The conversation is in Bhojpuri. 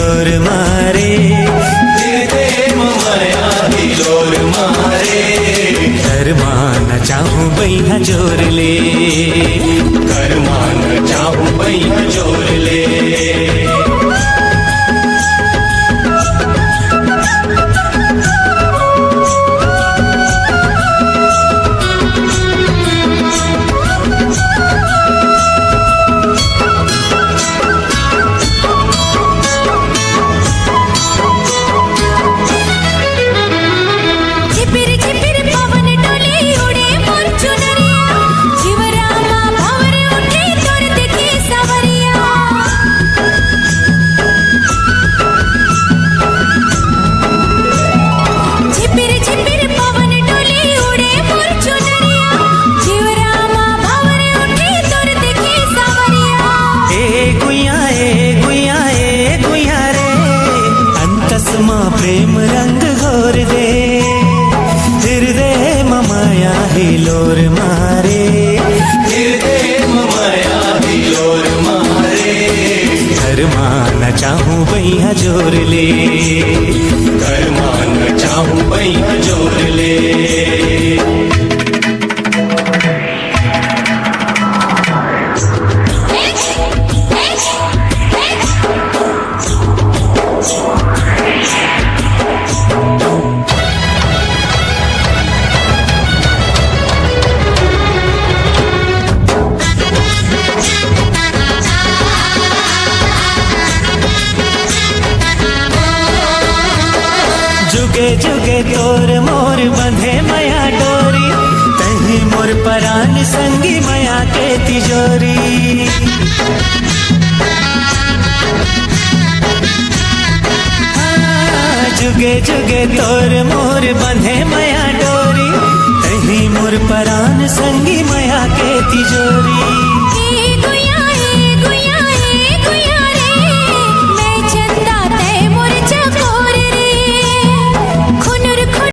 हिलोर मारे, मया हिलोर मारे। कर्मा न चाहूं बैहा जोर ले, कर्मा न चाहूं बैहा जोर ले। प्रेम रंग घोर दे, हृदय मया हिलोर मारे, हृदय मया हिलोर मारे। कर्मा न चाहूं बैहा जोर ले, कर्मा न चाहूं बैहा जोर ले। जुगे जुगे तोर मोर बंधे मया डोरी, तही मोर परान संगी मया के तिजोरी। जुगे जुगे तोर मोर बंधे मया डोरी, तही मोर परान संगी मया के तिजोरी।